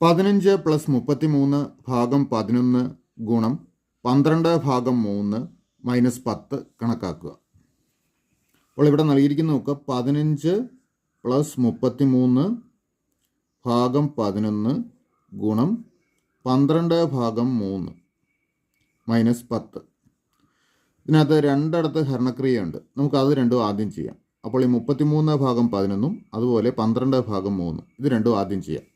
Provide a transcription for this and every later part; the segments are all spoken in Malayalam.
15 പ്ലസ് 33 ഭാഗം 11 ഗുണം 12 ഭാഗം 3 മൈനസ് 10 കണക്കാക്കുക. അപ്പോൾ ഇവിടെ നൽകിയിരിക്കുന്ന നോക്കുക, 15 പ്ലസ് 33 ഭാഗം 11 ഗുണം 12 ഭാഗം 3 മൈനസ് 10. ഇതിനകത്ത് രണ്ടിടത്ത് ഹരണക്രിയയുണ്ട്, നമുക്കത് രണ്ടും ആദ്യം ചെയ്യാം. അപ്പോൾ ഈ 33 ഭാഗം 11 അതുപോലെ 12 ഭാഗം 3 ഇത് രണ്ടും ആദ്യം ചെയ്യാം.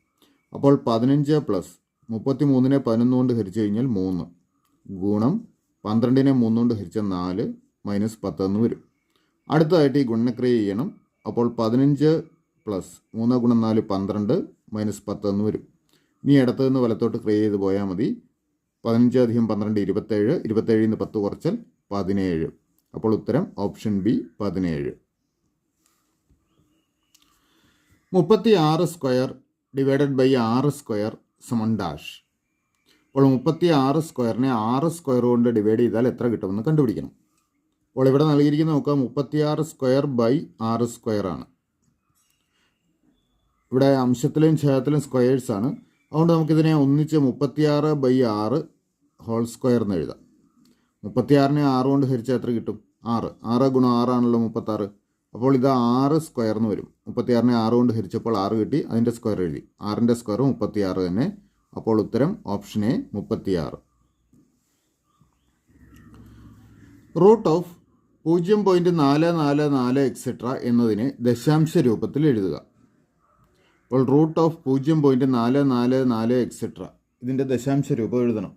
അപ്പോൾ 15 പ്ലസ് 33നെ 11 കൊണ്ട് ഹരിച്ചു കഴിഞ്ഞാൽ 3 ഗുണം 12നെ 3 കൊണ്ട് ഹരിച്ചാൽ 4 മൈനസ് 10 എന്ന് വരും. അടുത്തതായിട്ട് ഈ ഗുണനക്രിയ ചെയ്യണം. അപ്പോൾ 15 പ്ലസ് 3 ഗുണം 4 12 മൈനസ് 10 എന്ന് വരും. ഇനി ഇടത്ത് നിന്ന് വലത്തോട്ട് ക്രിയ ചെയ്ത് പോയാൽ മതി. 15 അധികം 12 27, 27ൽ നിന്ന് 10 കുറച്ചാൽ 17. അപ്പോൾ ഉത്തരം option B 17. 36 square divided by 6 square സമം ഡാഷ്. അപ്പോൾ 36 സ്ക്വയറിനെ 6 സ്ക്വയർ കൊണ്ട് ഡിവൈഡ് ചെയ്താൽ എത്ര കിട്ടുമെന്ന് കണ്ടുപിടിക്കണം. അപ്പോൾ ഇവിടെ നൽകിയിരിക്കുന്ന നോക്കുക, 36 സ്ക്വയർ ബൈ 6 സ്ക്വയർ ആണ്. ഇവിടെ അംശത്തിലും ഛേദത്തിലും സ്ക്വയേഴ്സാണ്. അതുകൊണ്ട് നമുക്കിതിനെ ഒന്നിച്ച് 36 ബൈ 6 ഹോൾ സ്ക്വയർ എന്ന് എഴുതാം. 36നെ 6 കൊണ്ട് ഹരിച്ചാൽ എത്ര കിട്ടും? 6. 6 ഗുണം 6 ആണല്ലോ 36. അപ്പോൾ ഇത് 6 സ്ക്വയർ എന്ന് വരും. 36നെ 6 കൊണ്ട് ഹരിച്ചപ്പോൾ 6 കിട്ടി, അതിൻ്റെ സ്ക്വയർ എഴുതി. 6ൻ്റെ സ്ക്വയർ 36 തന്നെ. അപ്പോൾ ഉത്തരം option A 36. Root of 0.444 etcetera എന്നതിനെ ദശാംശ രൂപത്തിൽ എഴുതുക. അപ്പോൾ റൂട്ട് ഓഫ് 0.444 എക്സെട്ര ഇതിൻ്റെ ദശാംശ രൂപം എഴുതണം.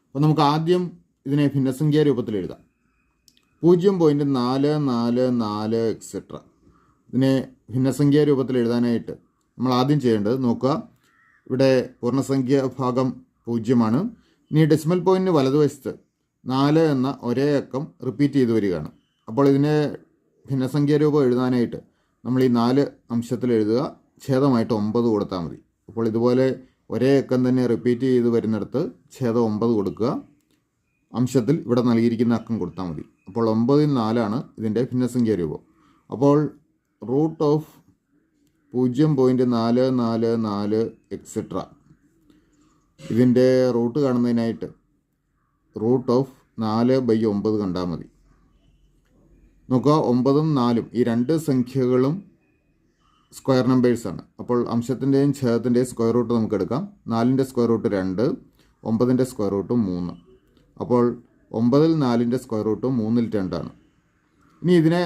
അപ്പോൾ നമുക്ക് ആദ്യം ഇതിനെ ഭിന്നസംഖ്യാ രൂപത്തിൽ എഴുതാം. 0.444 എക്സെട്ര ഇതിനെ ഭിന്നസംഖ്യാ രൂപത്തിൽ എഴുതാനായിട്ട് നമ്മൾ ആദ്യം ചെയ്യേണ്ടത് നോക്കുക, ഇവിടെ പൂർണ്ണസംഖ്യ ഭാഗം 0 ഇനി ഡെസിമൽ പോയിൻറ്റിന് വലതുവശത്ത് 4 എന്ന ഒരേ അക്കം റിപ്പീറ്റ് ചെയ്ത് വരികയാണ്. അപ്പോൾ ഇതിനെ ഭിന്നസംഖ്യാ രൂപം എഴുതാനായിട്ട് നമ്മൾ ഈ 4 അംശത്തിൽ എഴുതുക, ഛേദമായിട്ട് 9 കൊടുത്താൽ മതി. അപ്പോൾ ഇതുപോലെ ഒരേ അക്കം തന്നെ റിപ്പീറ്റ് ചെയ്ത് വരുന്നിടത്ത് ഛേദം 9 കൊടുക്കുക, അംശത്തിൽ ഇവിടെ നൽകിയിരിക്കുന്ന അക്കം കൊടുത്താൽ മതി. അപ്പോൾ 9ൽ 4 ഇതിൻ്റെ ഭിന്നസംഖ്യാ രൂപം. അപ്പോൾ റൂട്ട് ഓഫ് 0.444 എക്സെട്ര ഇതിൻ്റെ റൂട്ട് കാണുന്നതിനായിട്ട് റൂട്ട് ഓഫ് 4/9 കണ്ടാൽ മതി. നോക്കുക, 9ഉം 4ഉം ഈ രണ്ട് സംഖ്യകളും സ്ക്വയർ നമ്പേഴ്സാണ്. അപ്പോൾ അംശത്തിൻ്റെയും ഛേദത്തിൻ്റെയും സ്ക്വയർ റൂട്ട് നമുക്ക് എടുക്കാം. 4ൻ്റെ സ്ക്വയർ റൂട്ട് 2, 9ൻ്റെ സ്ക്വയർ റൂട്ട് 3. അപ്പോൾ 9ൽ 4ൻ്റെ സ്ക്വയർ റൂട്ട് 3ൽ 2. ഇനി ഇതിനെ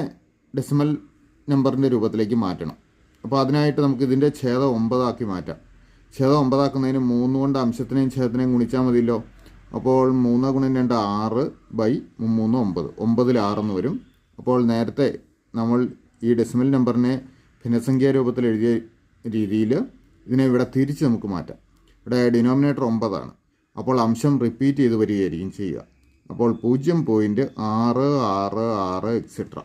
ഡെസിമൽ നമ്പറിൻ്റെ രൂപത്തിലേക്ക് മാറ്റണം. അപ്പോൾ അതിനായിട്ട് നമുക്ക് ഇതിൻ്റെ ഛേദം 9 ആക്കി മാറ്റാം. ഛേദം 9 ആക്കുന്നതിന് 3 കൊണ്ട് അംശത്തിനെയും ഛേദത്തിനെയും ഗുണിച്ചാൽ മതിയല്ലോ. അപ്പോൾ 3 ഗുണം 2 6 ബൈ 3 9. 9ൽ 6 എന്ന് വരും. അപ്പോൾ നേരത്തെ നമ്മൾ ഈ ഡെസിമൽ നമ്പറിനെ ഭിന്നസംഖ്യാ രൂപത്തിൽ എഴുതിയ രീതിയിൽ ഇതിനെ ഇവിടെ തിരിച്ച് നമുക്ക് മാറ്റാം. ഇവിടെ ഡിനോമിനേറ്റർ 9 അപ്പോൾ അംശം റിപ്പീറ്റ് ചെയ്ത് വരികയായിരിക്കും ചെയ്യുക. അപ്പോൾ 0.666 എക്സെട്ര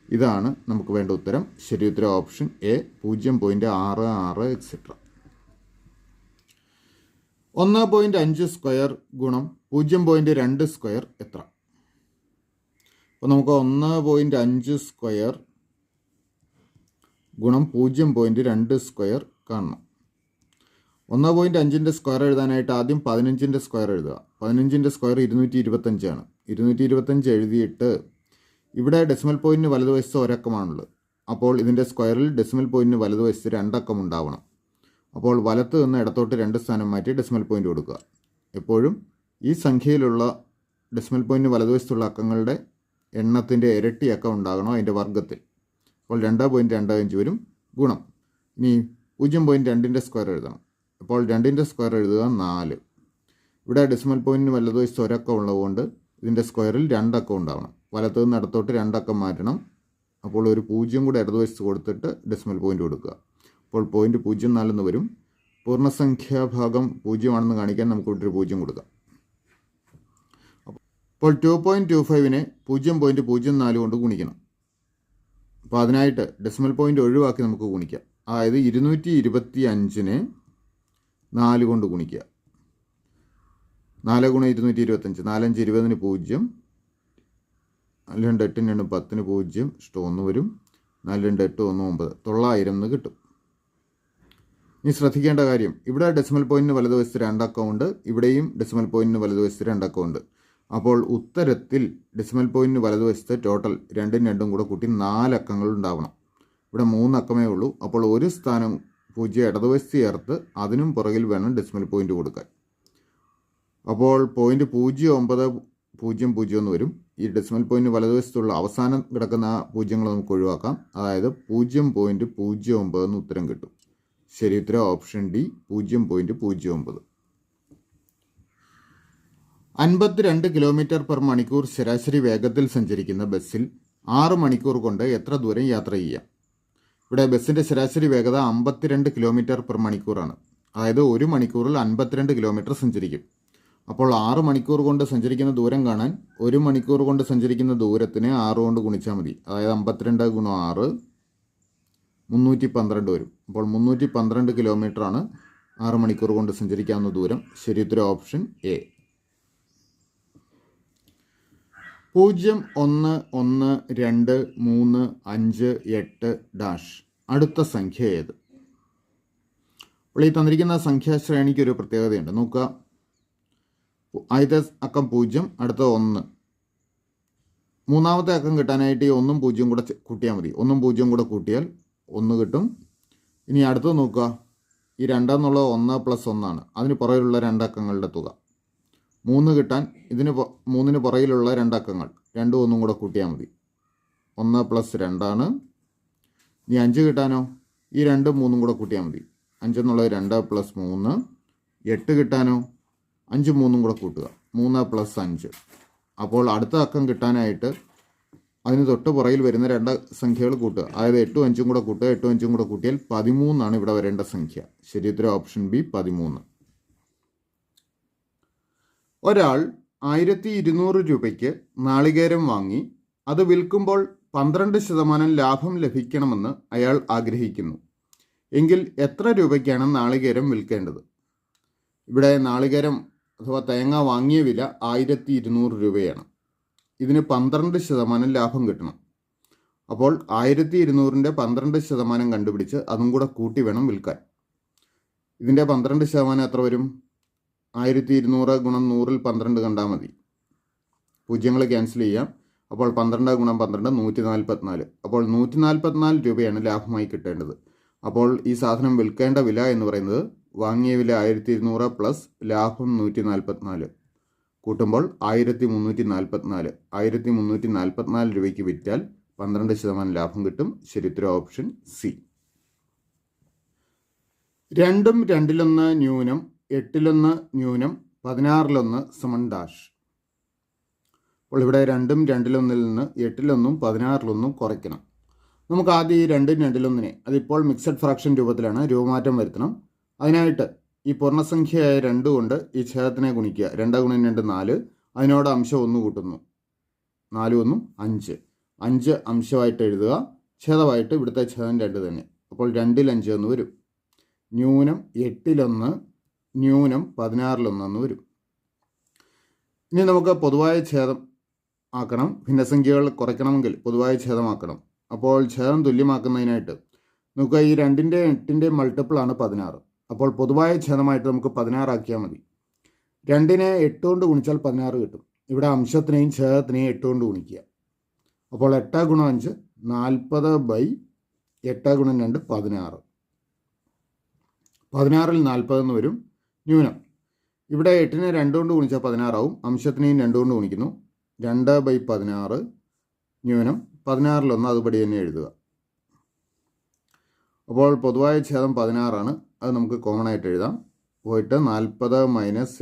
ഇതാണ് നമുക്ക് വേണ്ട ഉത്തരം. ശരി ഉത്തരം ഓപ്ഷൻ എ 0.66 എക്സെട്ര. 1.5 സ്ക്വയർ ഗുണം 0.2 സ്ക്വയർ എത്ര? അപ്പോൾ നമുക്ക് 1.5 സ്ക്വയർ ഗുണം 0.2 സ്ക്വയർ കാണണം. 1.5ൻ്റെ സ്ക്വയർ എഴുതാനായിട്ട് ആദ്യം 15ൻ്റെ സ്ക്വയർ എഴുതുക. 15ൻ്റെ സ്ക്വയർ 225 225 എഴുതിയിട്ട് ഇവിടെ ഡെസിമൽ പോയിൻറ്റിന് വലതുവശത്ത് ഒരക്കമാണുള്ളത്. അപ്പോൾ ഇതിൻ്റെ സ്ക്വയറിൽ ഡെസിമൽ പോയിൻറ്റിന് വലതുവശത്ത് 2 അക്കം ഉണ്ടാവണം. അപ്പോൾ വലത്ത് നിന്ന് ഇടത്തോട്ട് 2 സ്ഥാനം മാറ്റി ഡെസിമൽ പോയിൻറ്റ് കൊടുക്കുക. എപ്പോഴും ഈ സംഖ്യയിലുള്ള ഡെസിമൽ പോയിൻറ്റിന് വലതുവശത്തുള്ള അക്കങ്ങളുടെ എണ്ണത്തിൻ്റെ ഇരട്ടി അക്കം ഉണ്ടാകണം അതിൻ്റെ വർഗ്ഗത്തിൽ. അപ്പോൾ 2.25 വരും ഗുണം. ഇനി 0.2ൻ്റെ സ്ക്വയർ എഴുതണം. അപ്പോൾ 2ൻ്റെ സ്ക്വയർ എഴുതുക 4. ഇവിടെ ഡെസിമൽ പോയിൻറ്റിന് വലതുവശത്ത് ഒരക്കം ഉള്ളതുകൊണ്ട് ഇതിൻ്റെ സ്ക്വയറിൽ 2 അക്കം ഉണ്ടാവണം. വലത്ത് നിന്ന് ഇടത്തോട്ട് 2 അക്കം മാറ്റണം. അപ്പോൾ ഒരു 0 കൂടെ ഇടതുവശത്ത് കൊടുത്തിട്ട് ഡെസിമൽ പോയിൻറ്റ് കൊടുക്കുക. അപ്പോൾ 0.04 എന്ന് വരും. പൂർണ്ണസംഖ്യാ ഭാഗം 0 ആണെന്ന് കാണിക്കാൻ നമുക്ക് ഇവിടെ ഒരു 0 കൊടുക്കാം. അപ്പോൾ 2.25നെ 0.04 കൊണ്ട് ഗുണിക്കണം. അപ്പോൾ അതിനായിട്ട് ഡെസിമൽ പോയിൻ്റ് ഒഴിവാക്കി നമുക്ക് ഗുണിക്കാം. അതായത് 225നെ 4 കൊണ്ട് ഗുണിക്കുക. 4 ഗുണം 225, 4 5 20ന് 0, 4 2 8 2 10ന് 0 1 വരും. 4 2 8 1 9 900 എന്ന് കിട്ടും. ഇനി ശ്രദ്ധിക്കേണ്ട കാര്യം, ഇവിടെ ഡെസിമൽ പോയിന്റിന് വലതുവശത്ത് 2 അക്കമുണ്ട്, ഇവിടെയും ഡെസിമൽ പോയിന്റിന് വലതുവശത്ത് 2 അക്കമുണ്ട്. അപ്പോൾ ഉത്തരത്തിൽ ഡെസിമൽ പോയിന്റിന് വലതുവശത്ത് ടോട്ടൽ 2ഉം 2ഉം കൂടെ കൂട്ടി 4 അക്കങ്ങൾ ഉണ്ടാവണം. ഇവിടെ 3 അക്കമേ ഉള്ളൂ. അപ്പോൾ ഒരു സ്ഥാനം 0 ഇടതുവശത്ത് ചേർത്ത് അതിനും പുറകിൽ വേണം ഡെസിമൽ പോയിന്റ് കൊടുക്കാൻ. അപ്പോൾ പോയിന്റ് 0900 എന്ന് വരും. ഈ ഡെസിമൽ പോയിന്റ് വലതുവശത്തുള്ള അവസാനം കിടക്കുന്ന ആ പൂജ്യങ്ങൾ നമുക്ക് ഒഴിവാക്കാം. അതായത് 0.09 എന്ന് ഉത്തരം കിട്ടും. ശരി ഉത്തരം ഓപ്ഷൻ ഡി 0.09. 52 കിലോമീറ്റർ പെർ മണിക്കൂർ ശരാശരി വേഗത്തിൽ സഞ്ചരിക്കുന്ന ബസ്സിൽ 6 മണിക്കൂർ കൊണ്ട് എത്ര ദൂരം യാത്ര ചെയ്യാം? ഇവിടെ ബസ്സിൻ്റെ ശരാശരി വേഗത 52 കിലോമീറ്റർ പെർ മണിക്കൂറാണ്. അതായത് 1 മണിക്കൂറിൽ 52 കിലോമീറ്റർ സഞ്ചരിക്കും. അപ്പോൾ 6 മണിക്കൂർ കൊണ്ട് സഞ്ചരിക്കുന്ന ദൂരം കാണാൻ 1 മണിക്കൂർ കൊണ്ട് സഞ്ചരിക്കുന്ന ദൂരത്തിനെ 6 കൊണ്ട് ഗുണിച്ചാൽ മതി. അതായത് 52 ഗുണം 6 312 വരും. അപ്പോൾ 312 കിലോമീറ്ററാണ് 6 മണിക്കൂർ കൊണ്ട് സഞ്ചരിക്കാവുന്ന ദൂരം. ശരി ഉത്തരം ഓപ്ഷൻ എ. 0, 1, 1, 2, 3, 5, 8 ഡാഷ് അടുത്ത സംഖ്യ ഏത്? അപ്പോൾ ഈ തന്നിരിക്കുന്ന സംഖ്യാശ്രേണിക്ക് ഒരു പ്രത്യേകതയുണ്ട്. നോക്കുക, ആദ്യത്തെ അക്കം 0, അടുത്ത 1. മൂന്നാമത്തെ അക്കം കിട്ടാനായിട്ട് ഈ 1ഉം 0ഉം കൂടെ കൂട്ടിയാൽ മതി. 1ഉം 0ഉം കൂടെ കൂട്ടിയാൽ 1 കിട്ടും. ഇനി അടുത്തത് നോക്കുക, ഈ 2 എന്നുള്ളത് 1 + 1 ആണ്. അതിന് പുറകിലുള്ള 2 അക്കങ്ങളുടെ തുക 3 കിട്ടാൻ 3ന് പുറകിലുള്ള 2 അക്കങ്ങൾ 2ഉം 1ഉം കൂടെ കൂട്ടിയാൽ മതി. 1 + 2 ആണ്. ഇനി 5 കിട്ടാനോ ഈ 2ഉം 3ഉം കൂടെ കൂട്ടിയാൽ മതി. 5 എന്നുള്ളത് 2 + 3. 8 കിട്ടാനോ 5ഉം 3ഉം കൂടെ കൂട്ടുക, 3 + 5. അപ്പോൾ അടുത്ത അക്കം കിട്ടാനായിട്ട് അതിന് തൊട്ട് പുറകിൽ വരുന്ന 2 സംഖ്യകൾ കൂട്ടുക. അതായത് 8ഉം 5ഉം കൂടെ കൂട്ടുക. 8ഉം 5ഉം കൂടെ കൂട്ടിയാൽ 13 ആണ് ഇവിടെ വരേണ്ട സംഖ്യ. ശരി ഉത്തരം ഓപ്ഷൻ ബി 13. ഒരാൾ 1200 രൂപയ്ക്ക് നാളികേരം വാങ്ങി അത് വിൽക്കുമ്പോൾ 12% ലാഭം ലഭിക്കണമെന്ന് അയാൾ ആഗ്രഹിക്കുന്നു. എങ്കിൽ എത്ര രൂപയ്ക്കാണ് നാളികേരം വിൽക്കേണ്ടത്? ഇവിടെ നാളികേരം അഥവാ തേങ്ങ വാങ്ങിയ വില 1200 രൂപയാണ്. ഇതിന് 12% ലാഭം കിട്ടണം. അപ്പോൾ 1200ൻ്റെ 12% കണ്ടുപിടിച്ച് അതും കൂടെ കൂട്ടി വേണം വിൽക്കാൻ. ഇതിൻ്റെ 12% എത്ര വരും? 1200 ഗുണം 100ൽ 12 കണ്ടാൽ മതി. പൂജ്യങ്ങൾ ക്യാൻസൽ ചെയ്യാം. അപ്പോൾ 12 ഗുണം 12 144. അപ്പോൾ 144 രൂപയാണ് ലാഭമായി കിട്ടേണ്ടത്. അപ്പോൾ ഈ സാധനം വിൽക്കേണ്ട വില എന്ന് പറയുന്നത് വാങ്ങിയ വില 1200 പ്ലസ് ലാഭം 144 കൂട്ടുമ്പോൾ 1344. 1344 രൂപയ്ക്ക് വിറ്റാൽ 12% ലാഭം കിട്ടും. ശരി ഉത്തരം ഓപ്ഷൻ സി. 2ഉം 2-1 ന്യൂനം 8-1 ന്യൂനം 16-1 സമൻ ഡാഷ്. അപ്പോൾ ഇവിടെ 2ഉം 2-1 നിന്ന് 8-1ഉം 16-1ഉം കുറയ്ക്കണം. നമുക്ക് ആദ്യം ഈ 2ഉം 2-1നെ അതിപ്പോൾ മിക്സഡ് ഫ്രാക്ഷൻ രൂപത്തിലാണ്, രൂപമാറ്റം വരുത്തണം. അതിനായിട്ട് ഈ പൂർണ്ണസംഖ്യയായ 2 കൊണ്ട് ഈ ഛേദത്തിനെ ഗുണിക്കുക. 2 ഗുണം 2 4. അതിനോട് അംശം 1 കൂട്ടുന്നു. 4 1 5. 5 അംശമായിട്ട് എഴുതുക. ഛേദമായിട്ട് ഇവിടുത്തെ ഛേദം 2 തന്നെ. അപ്പോൾ 2ൽ 5 എന്ന് വരും. ന്യൂനം 8-1 ന്യൂനം 16-1 എന്ന് വരും. ഇനി നമുക്ക് പൊതുവായ ഛേദം ആക്കണം. ഭിന്നസംഖ്യകൾ കുറയ്ക്കണമെങ്കിൽ പൊതുവായ ഛേദമാക്കണം. അപ്പോൾ ഛേദം തുല്യമാക്കുന്നതിനായിട്ട് നമുക്ക് ഈ 2ൻ്റെ 8ൻ്റെ മൾട്ടിപ്പിളാണ് 16. അപ്പോൾ പൊതുവായ ഛേദമായിട്ട് നമുക്ക് 16 ആക്കിയാൽ മതി. 2നെ 8 കൊണ്ട് ഗുണിച്ചാൽ 16 കിട്ടും. ഇവിടെ അംശത്തിനെയും ഛേദത്തിനെയും 8 കൊണ്ട് ഗുണിക്കുക. അപ്പോൾ 8 ഗുണം 5 40/8 ഗുണം 2 16. 16ൽ 40 എന്ന് വരും. ന്യൂനം ഇവിടെ 8നെ 2 കൊണ്ട് ഗുണിച്ചാൽ 16 ആവും. അംശത്തിനെയും 2 കൊണ്ട് ഗുണിക്കുന്നു. 2/16 ന്യൂനം 16-1 അതുപടി തന്നെ എഴുതുക. അപ്പോൾ പൊതുവായ ഛേദം 16 ആണ്. അത് നമുക്ക് കോമൺ ആയിട്ട് എഴുതാം. പോയിട്ട് 40 -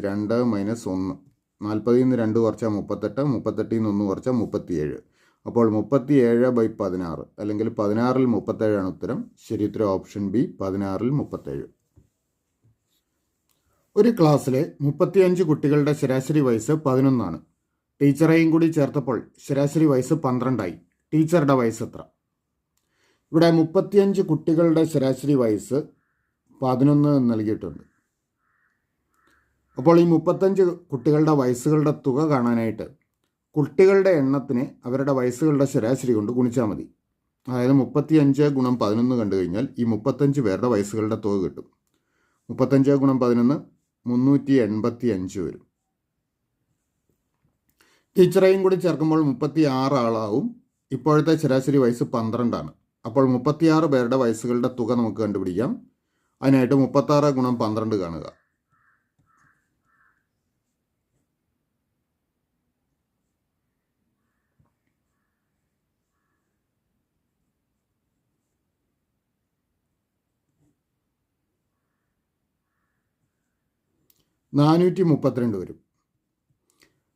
2 - 1. 40ൽ നിന്ന് 2 കുറച്ചാൽ 38. 38ൽ നിന്ന് 1 കുറച്ചാൽ 37. അപ്പോൾ 37/16 അല്ലെങ്കിൽ 16ൽ 37 ആണ് ഉത്തരം. ശരി ഉത്തരം ഓപ്ഷൻ ബി 16ൽ 37. ഒരു ക്ലാസ്സിലെ 35 കുട്ടികളുടെ ശരാശരി വയസ്സ് 11 ആണ്. ടീച്ചറേയും കൂടി ചേർത്തപ്പോൾ ശരാശരി വയസ്സ് 12 ആയി. ടീച്ചറുടെ വയസ്സ് എത്ര? ഇവിടെ 35 കുട്ടികളുടെ ശരാശരി വയസ്സ് 11 എന്ന് നൽകിയിട്ടുണ്ട്. അപ്പോൾ ഈ 35 കുട്ടികളുടെ വയസ്സുകളുടെ തുക കാണാനായിട്ട് കുട്ടികളുടെ എണ്ണത്തിനെ അവരുടെ വയസ്സുകളുടെ ശരാശരി കൊണ്ട് ഗുണിച്ചാൽ മതി. അതായത് 35 ഗുണം 11 കണ്ടു കഴിഞ്ഞാൽ ഈ 35 പേരുടെ വയസ്സുകളുടെ തുക കിട്ടും. 35 ഗുണം 11 385 വരും. ടീച്ചറേയും കൂടി ചേർക്കുമ്പോൾ 36 ആളാവും. ഇപ്പോഴത്തെ ശരാശരി വയസ്സ് 12 അപ്പോൾ 36 പേരുടെ വയസ്സുകളുടെ തുക നമുക്ക് കണ്ടുപിടിക്കാം. അതിനായിട്ട് 36 ഗുണം 12 കാണുക. $432 വരും.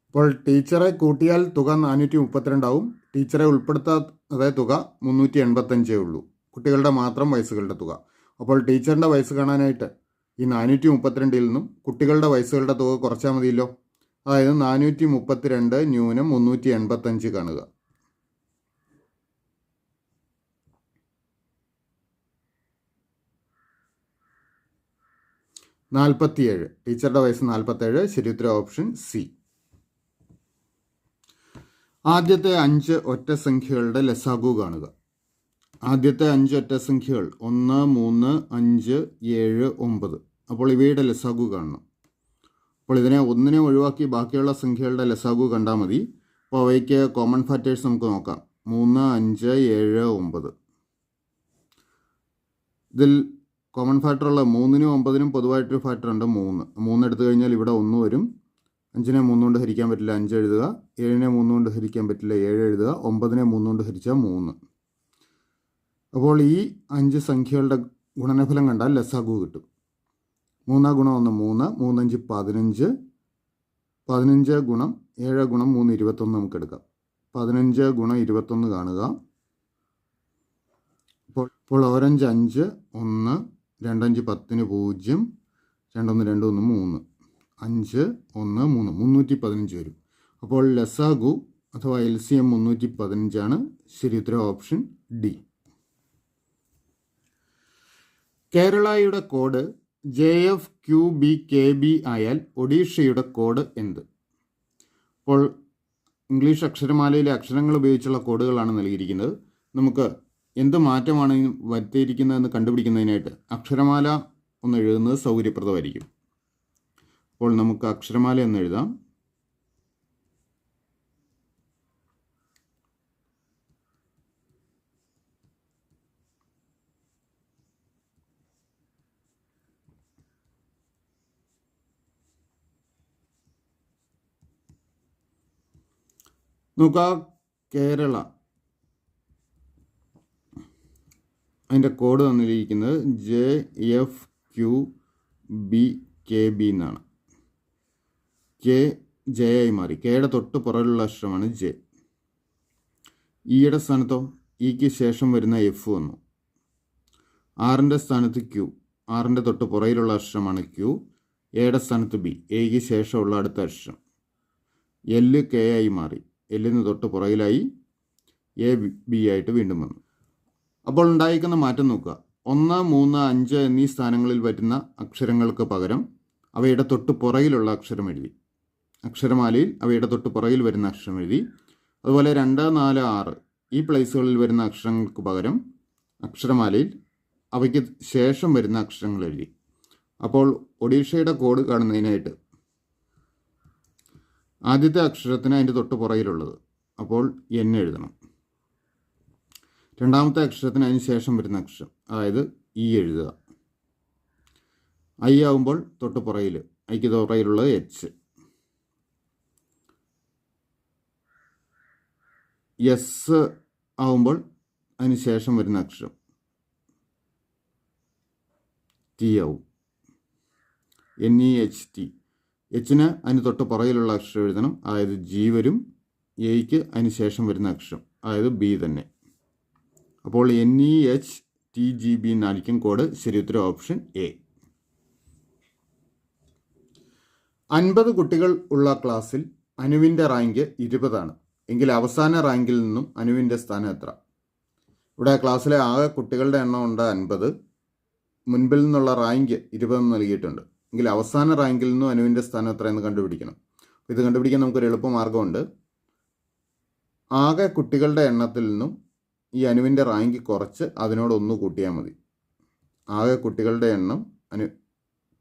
അപ്പോൾ ടീച്ചറെ കൂട്ടിയാൽ തുക 432 ആവും. ടീച്ചറെ ഉൾപ്പെടുത്താത്ത തുക 385 ഉള്ളൂ. കുട്ടികളുടെ മാത്രം വയസ്സുകളുടെ തുക. അപ്പോൾ ടീച്ചറിൻ്റെ വയസ്സ് കാണാനായിട്ട് ഈ 432 നിന്നും കുട്ടികളുടെ വയസ്സുകളുടെ തുക കുറച്ചാൽ മതിയല്ലോ. അതായത് 432 ന്യൂനം 385 കാണുക. $47. ടീച്ചറുടെ വയസ്സ് 47. ശരിയുത്തരം ഓപ്ഷൻ സി. ആദ്യത്തെ 5 ഒറ്റസംഖ്യകളുടെ ലസാഗു കാണുക. ആദ്യത്തെ 5 ഒറ്റസംഖ്യകൾ 1, 3, 5, 7, 9. അപ്പോൾ ഇവയുടെ ലസാഗു കാണണം. അപ്പോൾ ഇതിനെ 1 ഒഴിവാക്കി ബാക്കിയുള്ള സംഖ്യകളുടെ ലസാഗു കണ്ടാൽ മതി. അപ്പോൾ അവയ്ക്ക് കോമൺ ഫാക്ടേഴ്സ് നമുക്ക് നോക്കാം. 3, 5, 7, 9. ഇതിൽ കോമൺ ഫാക്ടറുള്ള 3നും 9നും പൊതുവായിട്ടൊരു ഫാക്ടർ ഉണ്ട് 3 എടുത്തു കഴിഞ്ഞാൽ ഇവിടെ 1 വരും. 5നെ 3 കൊണ്ട് ഹരിക്കാൻ പറ്റില്ല, 5 എഴുതുക. 7നെ 3 കൊണ്ട് ഹരിക്കാൻ പറ്റില്ല, 7 എഴുതുക. 9നെ 3 കൊണ്ട് ഹരിച്ചാൽ 3. അപ്പോൾ ഈ 5 സംഖ്യകളുടെ ഗുണനഫലം കണ്ടാൽ ലസാഗു കിട്ടും. 3 ഗുണം 1 3, 3 5 15, 15 ഗുണം 7 ഗുണം 3 21 നമുക്ക് എടുക്കാം. 15 ഗുണം 21 കാണുക. അപ്പോൾ ഓരഞ്ച് 5, 1, 2 5 10 0, 2 1 2 1 3, 5 1 3, 315 വരും. അപ്പോൾ ലസാഗു അഥവാ LCM 315 ശരിയുത്തരം ഓപ്ഷൻ ഡി. കേരളയുടെ കോഡ് JFQBKB ആയാൽ ഒഡീഷയുടെ കോഡ് എന്ത്? അപ്പോൾ ഇംഗ്ലീഷ് അക്ഷരമാലയിലെ അക്ഷരങ്ങൾ ഉപയോഗിച്ചുള്ള കോഡുകളാണ് നൽകിയിരിക്കുന്നത്. നമുക്ക് എന്ത് മാറ്റമാണ് വരുത്തിയിരിക്കുന്നതെന്ന് കണ്ടുപിടിക്കുന്നതിനായിട്ട് അക്ഷരമാല ഒന്ന് എഴുതുന്നത് സൗകര്യപ്രദമായിരിക്കും. അപ്പോൾ നമുക്ക് അക്ഷരമാല എന്ന് എഴുതാം. നോക്കുക, കേരള അതിൻ്റെ കോഡ് തന്നിരിക്കുന്നത് JFQBKB എന്നാണ്. കെ ജെ ആയി മാറി. കെയുടെ തൊട്ട് പുറകിലുള്ള അക്ഷരമാണ് ജെ. ഇയുടെ സ്ഥാനത്തോ ഇക്ക് ശേഷം വരുന്ന എഫ് വന്നു. ആറിൻ്റെ സ്ഥാനത്ത് ക്യൂ. ആറിൻ്റെ തൊട്ട് പുറകിലുള്ള അക്ഷരമാണ് ക്യൂ. എയുടെ സ്ഥാനത്ത് ബി. എക്ക് ശേഷമുള്ള അടുത്ത അക്ഷരം. എല് കെ ആയി മാറി. എല്ലിന് തൊട്ട് പുറകിലായി എ ബി ആയിട്ട് വീണ്ടും വന്നു. അപ്പോൾ ഉണ്ടായിരിക്കുന്ന മാറ്റം നോക്കുക. 1, 3, 5 എന്നീ സ്ഥാനങ്ങളിൽ വരുന്ന അക്ഷരങ്ങൾക്ക് പകരം അവയുടെ തൊട്ട് പുറകിലുള്ള അക്ഷരം എഴുതി. അക്ഷരമാലയിൽ അവയുടെ തൊട്ട് പുറകിൽ വരുന്ന അക്ഷരം എഴുതി. അതുപോലെ 2, 4, 6 ഈ പ്ലേസുകളിൽ വരുന്ന അക്ഷരങ്ങൾക്ക് പകരം അക്ഷരമാലയിൽ അവയ്ക്ക് ശേഷം വരുന്ന അക്ഷരങ്ങൾ എഴുതി. അപ്പോൾ ഒഡീഷയുടെ കോഡ് കാണുന്നതിനായിട്ട് ആദ്യത്തെ അക്ഷരത്തിന് അതിൻ്റെ തൊട്ട് പുറകിലുള്ളത്, അപ്പോൾ എൻ എഴുതണം. രണ്ടാമത്തെ അക്ഷരത്തിന് അതിന് ശേഷം വരുന്ന അക്ഷരം, അതായത് ഇ എഴുതുക. ഐ ആവുമ്പോൾ തൊട്ട് പുറകിൽ, ഐക്ക് പുറകിലുള്ളത് എച്ച്. എസ് ആവുമ്പോൾ അതിന് ശേഷം വരുന്ന അക്ഷരം ടി ആവും. NEHT. എച്ചിന് അതിന് തൊട്ട് പുറകിലുള്ള അക്ഷരം എഴുതണം, അതായത് ജി വരും. എയ്ക്ക് അതിന് ശേഷം വരുന്ന അക്ഷരം, അതായത് ബി തന്നെ. അപ്പോൾ NEHTGB എന്നായിരിക്കും കോഡ്. ശരിയുത്തരം ഓപ്ഷൻ എ. 50 കുട്ടികൾ ഉള്ള ക്ലാസ്സിൽ അനുവിൻ്റെ റാങ്ക് 20 എങ്കിൽ അവസാന റാങ്കിൽ നിന്നും അനുവിൻ്റെ സ്ഥാനം എത്ര? ഇവിടെ ക്ലാസ്സിലെ ആകെ കുട്ടികളുടെ എണ്ണം ഉണ്ട് 50. മുൻപിൽ നിന്നുള്ള റാങ്ക് 20 നൽകിയിട്ടുണ്ട്. എങ്കിൽ അവസാന റാങ്കിൽ നിന്നും അനുവിൻ്റെ സ്ഥാനം എത്ര എന്ന് കണ്ടുപിടിക്കണം. ഇത് കണ്ടുപിടിക്കാൻ നമുക്കൊരു എളുപ്പമാർഗ്ഗമുണ്ട്. ആകെ കുട്ടികളുടെ എണ്ണത്തിൽ നിന്നും ഈ അനുവിൻ്റെ റാങ്ക് കുറച്ച് അതിനോട് 1 കൂട്ടിയാൽ മതി. ആകെ കുട്ടികളുടെ എണ്ണം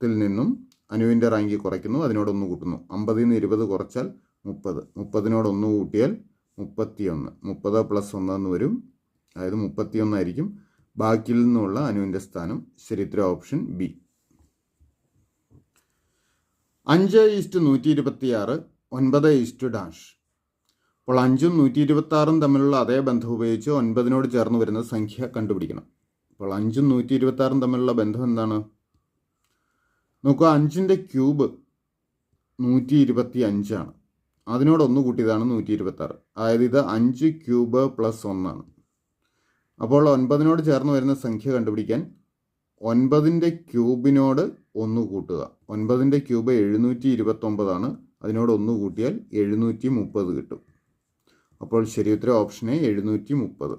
ത്തിൽ നിന്നും അനുവിൻ്റെ റാങ്ക് കുറയ്ക്കുന്നു, അതിനോടൊന്ന് കൂട്ടുന്നു. 50ൽ നിന്ന് 20 കുറച്ചാൽ 30, 30നോടൊന്ന് കൂട്ടിയാൽ 31, 30 + 1 എന്ന് വരും, അതായത് 31 ആയിരിക്കും ബാക്കിയിൽ നിന്നുള്ള അനുവിൻ്റെ സ്ഥാനം. ശരിയുത്തരം ഓപ്ഷൻ ബി. 5:126, 9:. അപ്പോൾ 5ഉം 126ഉം തമ്മിലുള്ള അതേ ബന്ധം ഉപയോഗിച്ച് 9നോട് ചേർന്ന് വരുന്ന സംഖ്യ കണ്ടുപിടിക്കണം. അപ്പോൾ 5ഉം 126ഉം തമ്മിലുള്ള ബന്ധം എന്താണ് നോക്കുക. 5ൻ്റെ ക്യൂബ് 125 ആണ്, അതിനോടൊന്ന് കൂട്ടിയതാണ് 126. അതായത് ഇത് 5 ക്യൂബ് + 1 ആണ്. അപ്പോൾ 9നോട് ചേർന്ന് വരുന്ന സംഖ്യ കണ്ടുപിടിക്കാൻ 9ൻ്റെ ക്യൂബിനോട് 1 കൂട്ടുക. 9ൻ്റെ ക്യൂബ് 729 ആണ്, അതിനോട് 1 കൂട്ടിയാൽ 730 കിട്ടും. അപ്പോൾ ശരിയുത്തരം ഓപ്ഷൻ എ 730.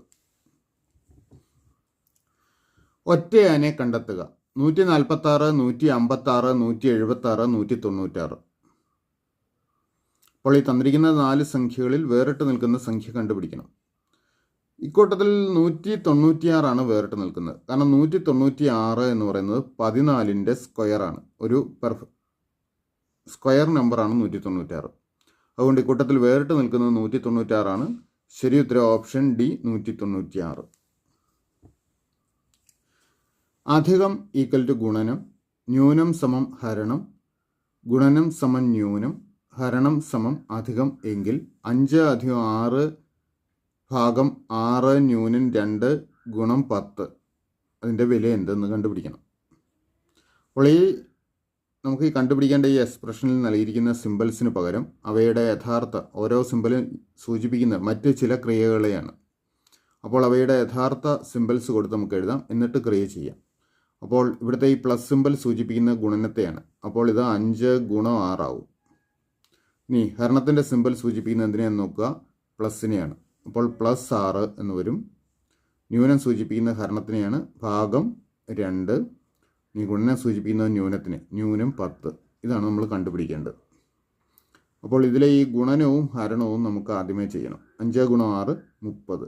ഒറ്റയാനെ കണ്ടെത്തുക. 146, 156, 176, 196. അപ്പോൾ ഈ തന്നിരിക്കുന്ന 4 സംഖ്യകളിൽ വേറിട്ട് നിൽക്കുന്ന സംഖ്യ കണ്ടുപിടിക്കണം. ഇക്കൂട്ടത്തിൽ 196 വേറിട്ട് നിൽക്കുന്നത്. കാരണം 196 എന്ന് പറയുന്നത് 14ൻ്റെ സ്ക്വയറാണ്, ഒരു സ്ക്വയർ നമ്പറാണ് 196. അതുകൊണ്ട് ഇക്കൂട്ടത്തിൽ വേറിട്ട് നിൽക്കുന്നത് 196. ശരിയുത്തരം ഓപ്ഷൻ ഡി 196. അധികം = ഗുണനം, ന്യൂനം = ഹരണം, ഗുണനം = ന്യൂനം, ഹരണം = അധികം എങ്കിൽ 5 + 6 = 6 - 2 × 10 അതിൻ്റെ വില എന്തെന്ന് കണ്ടുപിടിക്കണം. അപ്പോൾ നമുക്ക് ഈ കണ്ടുപിടിക്കേണ്ട ഈ എക്സ്പ്രഷനിൽ നൽകിയിരിക്കുന്ന സിമ്പിൾസിന് പകരം അവയുടെ യഥാർത്ഥ ഓരോ സിമ്പിളും സൂചിപ്പിക്കുന്ന മറ്റ് ചില ക്രിയകളെയാണ്. അപ്പോൾ അവയുടെ യഥാർത്ഥ സിമ്പിൾസ് കൊടുത്ത് നമുക്ക് എഴുതാം, എന്നിട്ട് ക്രിയ ചെയ്യാം. അപ്പോൾ ഇവിടുത്തെ ഈ പ്ലസ് സിമ്പിൾ സൂചിപ്പിക്കുന്ന ഗുണനത്തെയാണ്. അപ്പോൾ ഇത് 5 × 6 ആവും. ഇനി ഹരണത്തിൻ്റെ സിമ്പിൾ സൂചിപ്പിക്കുന്ന എന്തിനാണെന്ന് നോക്കുക, പ്ലസിനെയാണ്. അപ്പോൾ +6 എന്ന് വരും. ന്യൂനം സൂചിപ്പിക്കുന്ന ഹരണത്തിനെയാണ്, /2. ഈ ഗുണനം സൂചിപ്പിക്കുന്ന ന്യൂനത്തിന്, ന്യൂനം 10. ഇതാണ് നമ്മൾ കണ്ടുപിടിക്കേണ്ടത്. അപ്പോൾ ഇതിലെ ഈ ഗുണനവും ഹരണവും നമുക്ക് ആദ്യമേ ചെയ്യണം. 5 × 6 30,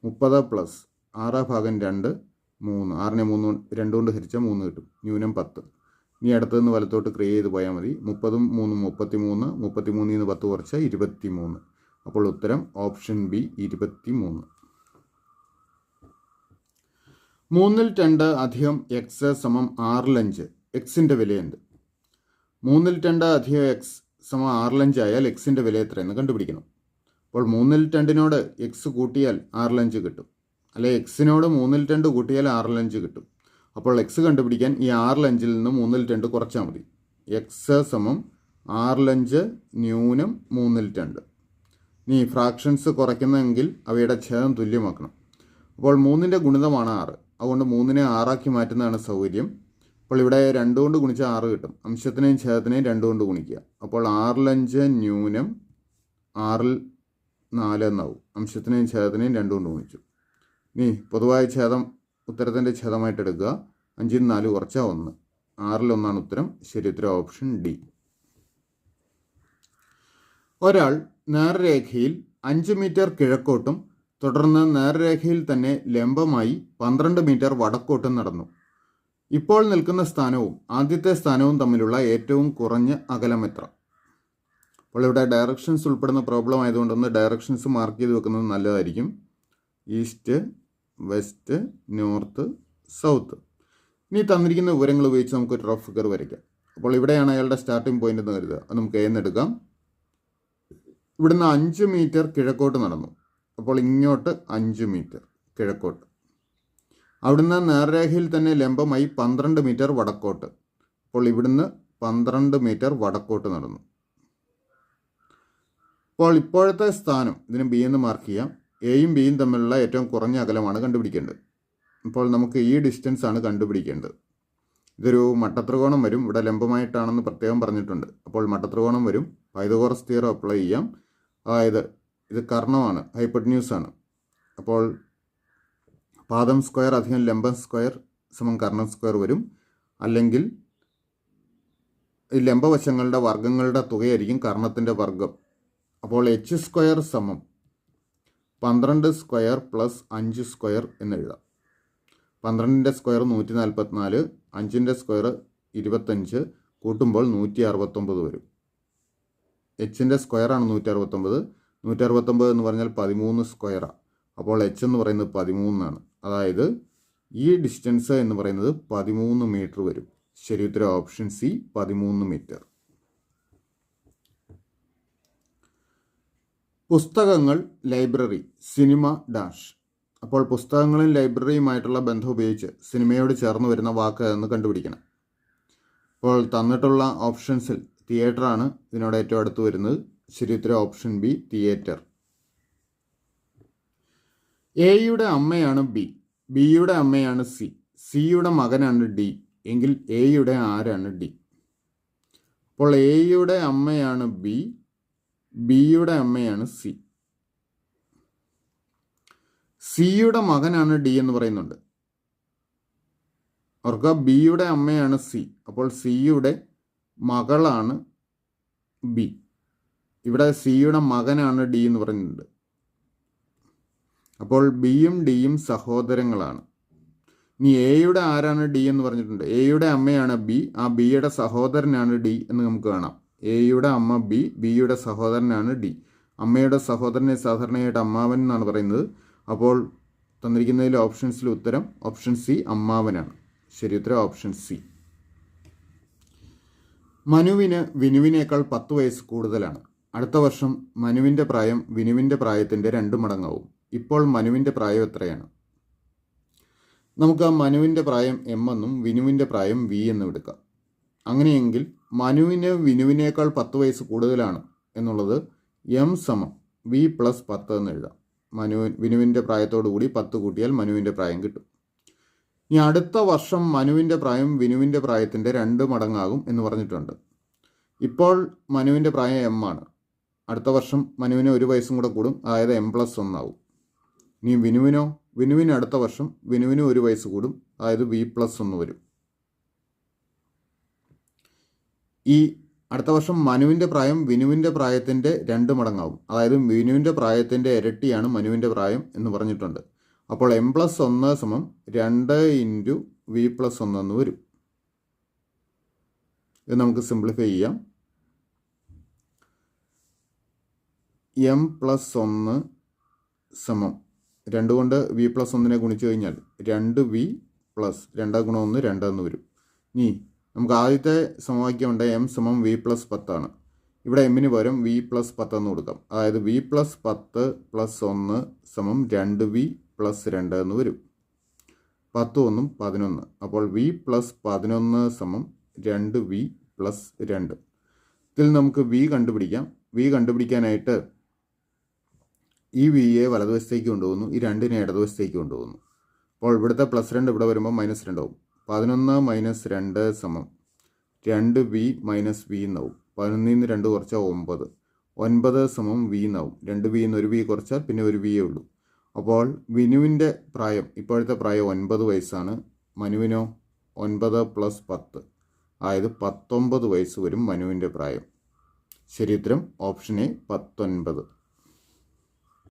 30 + 6/2 3, 6നെ 2 കൊണ്ട് ഹരിച്ചാൽ 3 കിട്ടും, ന്യൂനം 10. ഇനി അടുത്തതെന്ന് വലത്തോട്ട് ക്രിയ ചെയ്ത് പോയാൽ മതി. 30ഉം 3ഉം 33, 33ൽ നിന്ന് 10 കുറച്ചാൽ 23. അപ്പോൾ ഉത്തരം ഓപ്ഷൻ ബി 23. 3/2 + x = 6/5. എക്സിൻ്റെ വില എന്ത്? 3/2 + x = 6/5 ആയാൽ എക്സിൻ്റെ വില എത്രയെന്ന് കണ്ടുപിടിക്കണം. അപ്പോൾ 3/2നോട് എക്സ് കൂട്ടിയാൽ 6/5 കിട്ടും, അല്ലെ എക്സിനോട് 3/2 കൂട്ടിയാൽ 6/5 കിട്ടും. അപ്പോൾ എക്സ് കണ്ടുപിടിക്കാൻ ഈ 6/5 നിന്ന് 3/2 കുറച്ചാൽ മതി. എക്സ് = 6/5 ന്യൂനം 3/2. ഇനി ഫ്രാക്ഷൻസ് കുറയ്ക്കുന്നെങ്കിൽ അവയുടെ ഛേദം തുല്യമാക്കണം. അപ്പോൾ 3ൻ്റെ ഗുണിതമാണ് 6, അതുകൊണ്ട് 3നെ 6ആക്കി മാറ്റുന്നതാണ് സൗകര്യം. അപ്പോൾ ഇവിടെ 2 കൊണ്ട് ഗുണിച്ചാൽ 6 കിട്ടും, അംശത്തിനെയും ഛേദത്തിനെയും 2 കൊണ്ട് ഗുണിക്കുക. അപ്പോൾ 6/5 ന്യൂനം 6/4 എന്നാവും. അംശത്തിനെയും ഛേദത്തിനെയും 2 കൊണ്ട് ഗുണിച്ചു. ഇനി പൊതുവായ ഛേദം ഉത്തരത്തിൻ്റെ ഛേദമായിട്ട് എടുക്കുക. 5ൽ നിന്ന് 4 കുറച്ചാൽ 1, 6ൽ 1 ഉത്തരം. ശരിയുത്തരം ഓപ്ഷൻ ഡി. ഒരാൾ നേർരേഖയിൽ 5 മീറ്റർ കിഴക്കോട്ടും തുടർന്ന് നേർരേഖയിൽ തന്നെ ലംബമായി 12 മീറ്റർ വടക്കോട്ടും നടന്നു. ഇപ്പോൾ നിൽക്കുന്ന സ്ഥാനവും ആദ്യത്തെ സ്ഥാനവും തമ്മിലുള്ള ഏറ്റവും കുറഞ്ഞ അകലം എത്ര? അപ്പോൾ ഇവിടെ ഡയറക്ഷൻസ് ഉൾപ്പെടുന്ന പ്രോബ്ലം ആയതുകൊണ്ടൊന്ന് ഡയറക്ഷൻസ് മാർക്ക് ചെയ്ത് വെക്കുന്നത് നല്ലതായിരിക്കും. East, west, north, south. ഇനി തന്നിരിക്കുന്ന വിവരങ്ങൾ ഉപയോഗിച്ച് നമുക്കൊരു റഫ് ഫിഗർ വരയ്ക്കാം. അപ്പോൾ ഇവിടെയാണ് അയാളുടെ സ്റ്റാർട്ടിംഗ് പോയിന്റ് എന്ന് കരുതുക. അത് നമുക്ക് എടുക്കാം. ഇവിടുന്ന് 5 മീറ്റർ കിഴക്കോട്ട് നടന്നു. അപ്പോൾ ഇങ്ങോട്ട് 5 മീറ്റർ കിഴക്കോട്ട്. അവിടുന്ന് നേർരേഖയിൽ തന്നെ ലംബമായി 12 മീറ്റർ വടക്കോട്ട്. അപ്പോൾ ഇവിടുന്ന് 12 മീറ്റർ വടക്കോട്ട് നടന്നു. അപ്പോൾ ഇപ്പോഴത്തെ സ്ഥാനം ഇതിന് ബി എന്ന് മാർക്ക് ചെയ്യാം. എയും ബിയും തമ്മിലുള്ള ഏറ്റവും കുറഞ്ഞ അകലമാണ് കണ്ടുപിടിക്കേണ്ടത്. ഇപ്പോൾ നമുക്ക് ഈ ഡിസ്റ്റൻസ് ആണ് കണ്ടുപിടിക്കേണ്ടത്. ഇതൊരു മട്ടത്രികോണം വരും. ഇവിടെ ലംബമായിട്ടാണെന്ന് പ്രത്യേകം പറഞ്ഞിട്ടുണ്ട്. അപ്പോൾ മട്ടത്രികോണം വരും. പൈതഗോറസ് തിയറം അപ്ലൈ ചെയ്യാം. അതായത് ഇത് കർണമാണ്, ഹൈപ്പട്ന്യൂസ് ആണ്. അപ്പോൾ പാദം സ്ക്വയർ + ലംബം സ്ക്വയർ = കർണം സ്ക്വയർ വരും. അല്ലെങ്കിൽ ഈ ലംബവശങ്ങളുടെ വർഗ്ഗങ്ങളുടെ തുകയായിരിക്കും കർണത്തിൻ്റെ വർഗ്ഗം. അപ്പോൾ h² = 12 സ്ക്വയർ + 5 സ്ക്വയർ എന്ന് എഴുതാം. 12ൻ്റെ സ്ക്വയർ 144, 5ൻ്റെ സ്ക്വയർ 25 കൂട്ടുമ്പോൾ 169 വരും. എച്ചിൻ്റെ സ്ക്വയറാണ് 169. 169 എന്ന് പറഞ്ഞാൽ 13 സ്ക്വയറാണ്. അപ്പോൾ എച്ച് എന്ന് പറയുന്നത് 13 അതായത് ഈ ഡിസ്റ്റൻസ് എന്ന് പറയുന്നത് 13 മീറ്റർ വരും. ശരി ഉത്തരം ഓപ്ഷൻ സി 13 മീറ്റർ. പുസ്തകങ്ങൾ, ലൈബ്രറി, സിനിമ ഡാഷ്. അപ്പോൾ പുസ്തകങ്ങളും ലൈബ്രറിയുമായിട്ടുള്ള ബന്ധം ഉപയോഗിച്ച് സിനിമയോട് ചേർന്ന് വരുന്ന വാക്ക് എന്ന് കണ്ടുപിടിക്കണം. അപ്പോൾ തന്നിട്ടുള്ള ഓപ്ഷൻസിൽ തിയേറ്ററാണ് ഇതിനോട് ഏറ്റവും അടുത്ത് വരുന്നത്. ശരി ഉത്തരം ഓപ്ഷൻ ബി തിയേറ്റർ. എയുടെ അമ്മയാണ് ബി, ബിയുടെ അമ്മയാണ് സി, സിയുടെ മകനാണ് ഡി എങ്കിൽ എയുടെ ആരാണ് ഡി? അപ്പോൾ എയുടെ അമ്മയാണ് ബി, ബിയുടെ അമ്മയാണ് സി, സിയുടെ മകനാണ് ഡി എന്ന് പറയുന്നുണ്ട്. അവർക്ക് ബിയുടെ അമ്മയാണ് സി, അപ്പോൾ സിയുടെ മകളാണ് ബി. ഇവിടെ സിയുടെ മകനാണ് ഡി എന്ന് പറയുന്നുണ്ട്. അപ്പോൾ ബിയും ഡിയും സഹോദരങ്ങളാണ്. ഇനി എയുടെ ആരാണ് ഡി എന്ന് പറഞ്ഞിട്ടുണ്ട്. എയുടെ അമ്മയാണ് ബി, ആ ബിയുടെ സഹോദരനാണ് ഡി എന്ന് നമുക്ക് കാണാം. എയുടെ അമ്മ ബി, ബിയുടെ സഹോദരനാണ് ഡി. അമ്മയുടെ സഹോദരനെ സാധാരണയായിട്ട് അമ്മാവൻ എന്നാണ് പറയുന്നത്. അപ്പോൾ തന്നിരിക്കുന്നതിൽ ഓപ്ഷൻസിൽ ഉത്തരം ഓപ്ഷൻ സി അമ്മാവനാണ്. ശരി ഉത്തരം ഓപ്ഷൻ സി. മനുവിന് വിനുവിനേക്കാൾ 10 വയസ്സ് കൂടുതലാണ്. അടുത്ത വർഷം മനുവിൻ്റെ പ്രായം വിനുവിൻ്റെ പ്രായത്തിൻ്റെ 2 മടങ്ങാവും. ഇപ്പോൾ മനുവിൻ്റെ പ്രായം എത്രയാണ്? നമുക്ക് മനുവിൻ്റെ പ്രായം എം എന്നും വിനുവിൻ്റെ പ്രായം വി എന്നും എടുക്കാം. അങ്ങനെയെങ്കിൽ മനുവിന് വിനുവിനേക്കാൾ 10 വയസ്സ് കൂടുതലാണ് എന്നുള്ളത് എം സമം വി പ്ലസ് 10 എന്ന് എഴുതാം. വിനുവിൻ്റെ പ്രായത്തോടു കൂടി 10 കൂട്ടിയാൽ മനുവിൻ്റെ പ്രായം കിട്ടും. ഇനി അടുത്ത വർഷം മനുവിൻ്റെ പ്രായം വിനുവിൻ്റെ പ്രായത്തിൻ്റെ 2 മടങ്ങാകും എന്ന് പറഞ്ഞിട്ടുണ്ട്. ഇപ്പോൾ മനുവിൻ്റെ പ്രായം എം ആണ്. അടുത്ത വർഷം മനുവിന് 1 വയസ്സും കൂടെ കൂടും, അതായത് എം പ്ലസ് 1 ആവും. ഇനി വിനുവിന് അടുത്ത വർഷം വിനുവിന് 1 വയസ്സ് കൂടും, അതായത് വി പ്ലസ് 1 വരും. ഈ അടുത്ത വർഷം മനുവിൻ്റെ പ്രായം വിനുവിൻ്റെ പ്രായത്തിൻ്റെ 2 മടങ്ങാവും, അതായത് വിനുവിൻ്റെ പ്രായത്തിൻ്റെ ഇരട്ടിയാണ് മനുവിൻ്റെ പ്രായം എന്ന് പറഞ്ഞിട്ടുണ്ട്. അപ്പോൾ എം പ്ലസ് 1 സമം 2 ഇൻറ്റു വി പ്ലസ് 1 എന്ന് വരും. ഇത് നമുക്ക് സിംപ്ലിഫൈ ചെയ്യാം. എം പ്ലസ് 1 സമം 2 കൊണ്ട് വി പ്ലസ് 1 ഗുണിച്ചു കഴിഞ്ഞാൽ 2v പ്ലസ് 2 ഗുണം 1 2 എന്ന് വരും. ഇനി നമുക്ക് ആദ്യത്തെ സമവാക്യം ഉണ്ട് എം സമം വി പ്ലസ് 10 ആണ്. ഇവിടെ എമ്മിന് പകരം വി പ്ലസ് 10 എന്ന് കൊടുക്കാം. അതായത് വി പ്ലസ് 10 പ്ലസ് 1 സമം 2v പ്ലസ് 2 എന്ന് വരും. 10 1 11. അപ്പോൾ വി പ്ലസ് 11 സമം 2v പ്ലസ് 2. ഇതിൽ നമുക്ക് വി കണ്ടുപിടിക്കാം. വി കണ്ടുപിടിക്കാനായിട്ട് ഈ വിയെ വലതുവശത്തേക്ക് കൊണ്ടുപോകുന്നു, ഈ 2നെ ഇടതുവശത്തേക്ക് കൊണ്ടുപോകുന്നു. അപ്പോൾ ഇവിടുത്തെ പ്ലസ് 2 ഇവിടെ വരുമ്പോൾ -2 ആവും. 11 - 2 സമം 2v മൈനസ് വി എന്നാവും. 11 2 കുറച്ചാൽ 9. 9 സമം വി എന്നാവും. 2v എന്ന് 1v കുറച്ചാൽ പിന്നെ 1vയേ ഉള്ളൂ. അപ്പോൾ വിനുവിൻ്റെ പ്രായം ഇപ്പോഴത്തെ പ്രായം 9 വയസ്സാണ്. മനുവിനോ 9 + 10 അതായത് 19 വയസ്സ് വരും മനുവിൻ്റെ പ്രായം. ശരി ഉത്തരം ഓപ്ഷൻ എ 19.